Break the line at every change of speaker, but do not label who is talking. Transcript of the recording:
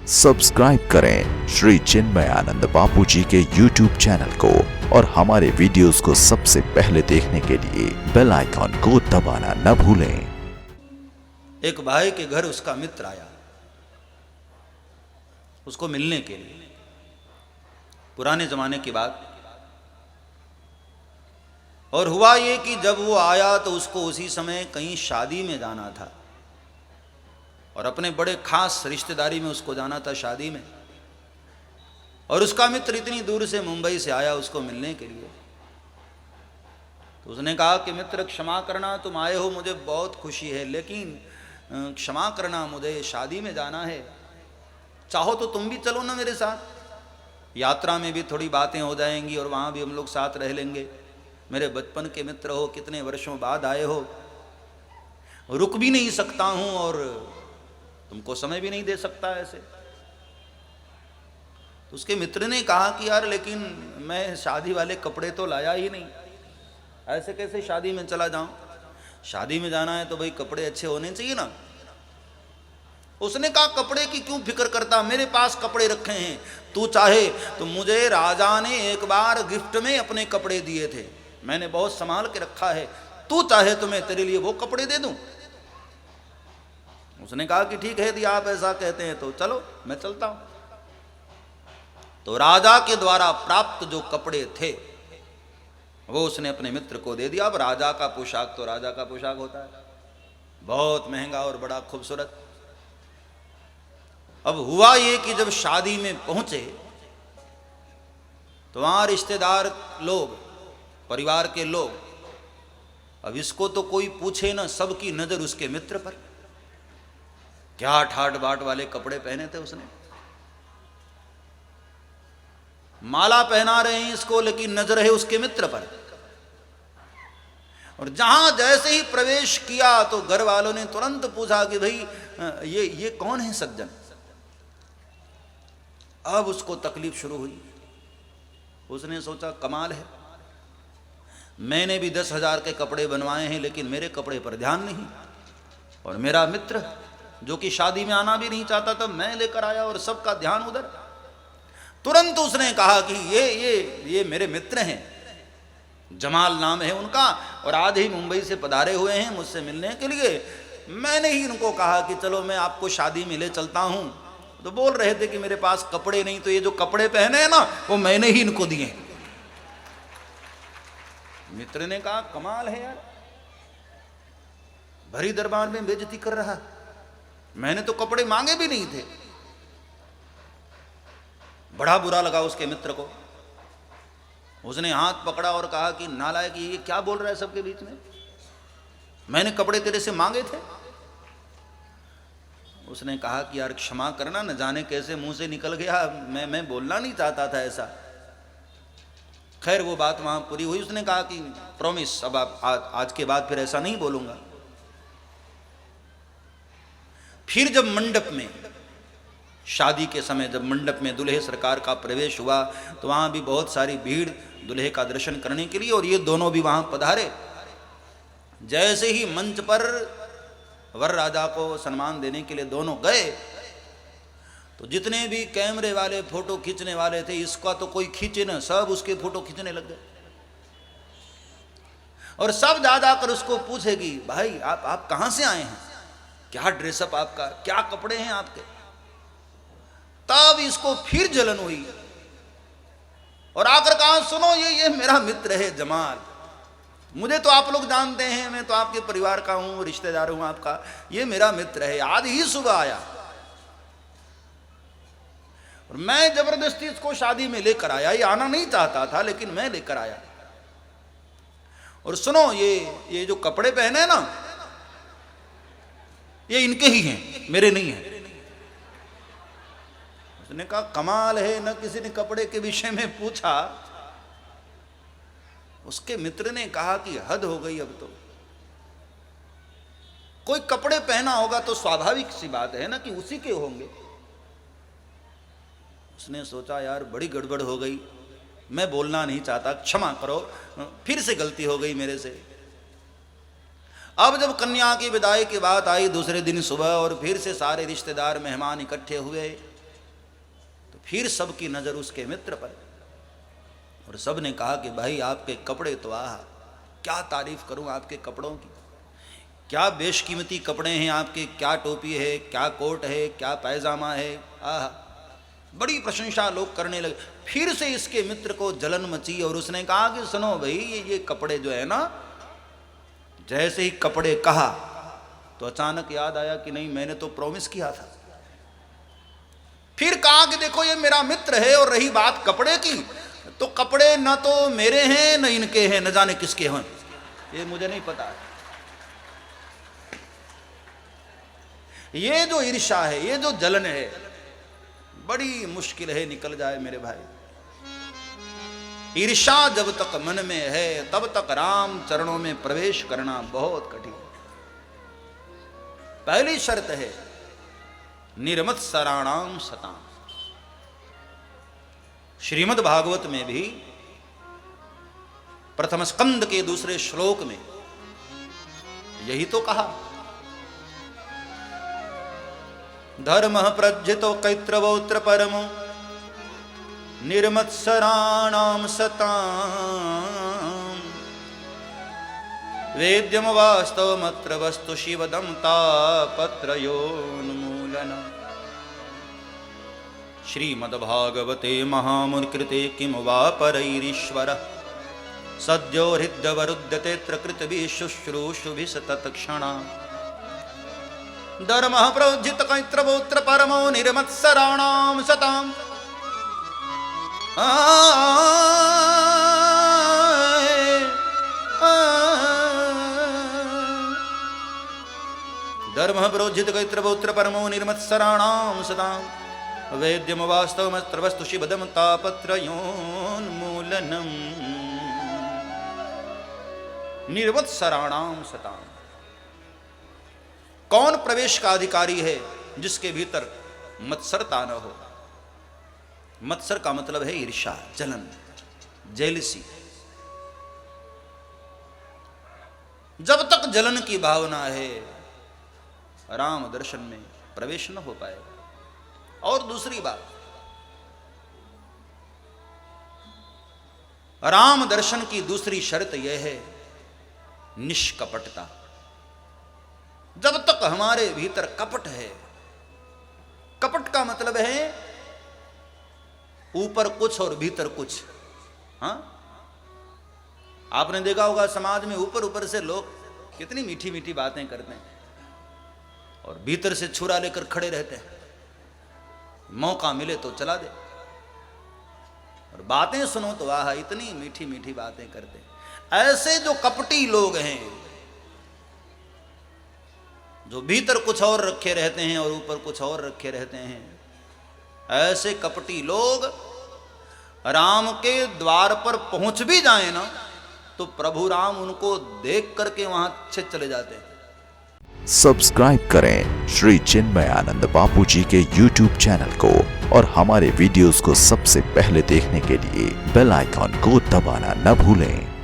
Subscribe करें श्री चिन्मयानंद बापू जी के YouTube channel को और हमारे वीडियोस को सबसे पहले देखने के लिए बेल आइकॉन को दबाना न भूलें।
एक भाई के घर उसका मित्र आया उसको मिलने के लिए। पुराने जमाने की बात। और हुआ ये कि जब वो आया तो उसको उसी समय कहीं शादी में जाना था और अपने बड़े खास रिश्तेदारी में उसको जाना था शादी में। और उसका मित्र इतनी दूर से मुंबई से आया उसको मिलने के लिए। तो उसने कहा कि मित्र क्षमा करना, तुम आए हो मुझे बहुत खुशी है, लेकिन क्षमा करना मुझे शादी में जाना है। चाहो तो तुम भी चलो ना मेरे साथ, यात्रा में भी थोड़ी बातें हो जाएंगी और वहाँ भी हम लोग साथ रह लेंगे। मेरे बचपन के मित्र हो, कितने वर्षों बाद आए हो, रुक भी नहीं सकता हूँ और तुमको समय भी नहीं दे सकता ऐसे। तो उसके मित्र ने कहा कि यार लेकिन मैं शादी वाले कपड़े तो लाया ही नहीं, ऐसे कैसे शादी में चला जाऊं? शादी में जाना है तो भाई कपड़े अच्छे होने चाहिए ना। उसने कहा कपड़े की क्यों फिक्र करता, मेरे पास कपड़े रखे हैं। तू चाहे तो मुझे राजा ने एक बार गिफ्ट में अपने कपड़े दिए थे, मैंने बहुत संभाल के रखा है। तू चाहे तो मैं तेरे लिए वो कपड़े दे दूं। उसने कहा कि ठीक है यदि आप ऐसा कहते हैं तो चलो मैं चलता हूं। तो राजा के द्वारा प्राप्त जो कपड़े थे वो उसने अपने मित्र को दे दिया। अब राजा का पोशाक तो राजा का पोशाक होता है, बहुत महंगा और बड़ा खूबसूरत। अब हुआ ये कि जब शादी में पहुंचे तो वहां रिश्तेदार लोग, परिवार के लोग, अब इसको तो कोई पूछे ना, सबकी नजर उसके मित्र पर। क्या ठाट बाट वाले कपड़े पहने थे उसने, माला पहना रहे हैं इसको, लेकिन नजर है उसके मित्र पर। और जहां जैसे ही प्रवेश किया तो घर वालों ने तुरंत पूछा कि भाई ये कौन है सज्जन। अब उसको तकलीफ शुरू हुई। उसने सोचा कमाल है, मैंने भी 10,000 के कपड़े बनवाए हैं लेकिन मेरे कपड़े पर ध्यान नहीं, और मेरा मित्र जो कि शादी में आना भी नहीं चाहता था मैं लेकर आया और सबका ध्यान उधर। तुरंत उसने कहा कि ये मेरे मित्र हैं, जमाल नाम है उनका, और आज ही मुंबई से पधारे हुए हैं मुझसे मिलने के लिए। मैंने ही इनको कहा कि चलो मैं आपको शादी में ले चलता हूं। तो बोल रहे थे कि मेरे पास कपड़े नहीं, तो ये जो कपड़े पहने हैं ना वो मैंने ही इनको दिए। मित्र ने कहा कमाल है यार, भरी दरबार में बेइज्जती कर रहा, मैंने तो कपड़े मांगे भी नहीं थे। बड़ा बुरा लगा उसके मित्र को। उसने हाथ पकड़ा और कहा कि नालायक, ये क्या बोल रहा है सबके बीच में, मैंने कपड़े तेरे से मांगे थे। उसने कहा कि यार क्षमा करना, न जाने कैसे मुंह से निकल गया, मैं बोलना नहीं चाहता था ऐसा। खैर वो बात वहां पूरी हुई। उसने कहा कि प्रॉमिस, अब आप आज के बाद फिर ऐसा नहीं बोलूंगा। फिर जब मंडप में, शादी के समय जब मंडप में दूल्हे सरकार का प्रवेश हुआ तो वहां भी बहुत सारी भीड़ दूल्हे का दर्शन करने के लिए, और ये दोनों भी वहां पधारे। जैसे ही मंच पर वर राजा को सम्मान देने के लिए दोनों गए तो जितने भी कैमरे वाले फोटो खींचने वाले थे, इसका तो कोई खींचे ना, सब उसके फोटो खींचने लग गए। और सब जा जाकर उसको पूछे कि भाई आप कहां से आए हैं, क्या ड्रेसअप आपका, क्या कपड़े हैं आपके। तब इसको फिर जलन हुई और आकर कहा सुनो ये मेरा मित्र है जमाल, मुझे तो आप लोग जानते हैं, मैं तो आपके परिवार का हूं, रिश्तेदार हूं आपका, ये मेरा मित्र है, आज ही सुबह आया और मैं जबरदस्ती इसको शादी में लेकर आया। ये आना नहीं चाहता था लेकिन मैं लेकर आया। और सुनो ये जो कपड़े पहने हैं ना, ये इनके ही हैं, मेरे नहीं हैं। उसने कहा कमाल है, न किसी ने कपड़े के विषय में पूछा। उसके मित्र ने कहा कि हद हो गई, अब तो कोई कपड़े पहना होगा तो स्वाभाविक सी बात है ना कि उसी के होंगे। उसने सोचा यार बड़ी गड़बड़ हो गई, मैं बोलना नहीं चाहता, क्षमा करो, फिर से गलती हो गई मेरे से। अब जब कन्या की विदाई की बात आई दूसरे दिन सुबह और फिर से सारे रिश्तेदार मेहमान इकट्ठे हुए फिर सबकी नजर उसके मित्र पर, और सब ने कहा कि भाई आपके कपड़े तो आह, क्या तारीफ करूं आपके कपड़ों की, क्या बेशकीमती कपड़े हैं आपके, क्या टोपी है, क्या कोट है, क्या पैजामा है, आह, बड़ी प्रशंसा लोग करने लगे। फिर से इसके मित्र को जलन मची और उसने कहा कि सुनो भाई, ये कपड़े जो है ना, जैसे ही कपड़े कहा तो अचानक याद आया कि नहीं, मैंने तो प्रॉमिस किया था। फिर कहा कि देखो ये मेरा मित्र है, और रही बात कपड़े की, तो कपड़े न तो मेरे हैं न इनके हैं, न जाने किसके हैं, ये मुझे नहीं पता है। ये जो ईर्ष्या है, ये जो जलन है, बड़ी मुश्किल है निकल जाए मेरे भाई। ईर्ष्या जब तक मन में है तब तक राम चरणों में प्रवेश करना बहुत कठिन। पहली शर्त है निर्मत्सराणाम सताम। श्रीमद् भागवत में भी प्रथम स्कंद के दूसरे श्लोक में यही तो कहा, धर्म प्रज्जितो कैत्रवोत्र परमो निर्मत्सराणाम सताम वेद्यम वास्तवमत्र वस्तु शिवदम तापत्रयोन्मूलनम्। श्रीमद्भागवते महामुनिकृते किं वा परैरीश्वरः सद्यो हृद्यवरुध्यतेऽत्र कृतभिः शुश्रूषुभिः सततक्षणा। धर्मः प्रोज्झित कैत्रवोऽत्र परमो निर्मत्सराणां सताम्। धर्मः प्रोज्झित कैत्रवोऽत्र परमो निर्मत्सराणां सताम् वेद्यम वास्तवमत्र वस्तु शिवदम तापत्रयोन्मूलनम्। निर्मत्सराणां सताम्। कौन प्रवेश का अधिकारी है जिसके भीतर मत्सरता न हो। मत्सर का मतलब है ईर्ष्या, जलन, जेलसी। जब तक जलन की भावना है राम दर्शन में प्रवेश न हो पाएगा। और दूसरी बात, राम दर्शन की दूसरी शर्त यह है निष्कपटता। जब तक हमारे भीतर कपट है, कपट का मतलब है ऊपर कुछ और भीतर कुछ। हाँ, आपने देखा होगा समाज में ऊपर ऊपर से लोग कितनी मीठी मीठी बातें करते हैं और भीतर से छुरा लेकर खड़े रहते हैं, मौका मिले तो चला दे। और बातें सुनो तो आह, इतनी मीठी मीठी बातें करते हैं। ऐसे जो कपटी लोग हैं, जो भीतर कुछ और रखे रहते हैं और ऊपर कुछ और रखे रहते हैं, ऐसे कपटी लोग राम के द्वार पर पहुंच भी जाए ना, तो प्रभु राम उनको देख करके वहां से चले जाते हैं।
सब्सक्राइब करें श्री चिन्मयानंद बापू जी के YouTube चैनल को और हमारे वीडियोस को सबसे पहले देखने के लिए बेल आइकॉन को दबाना न भूलें।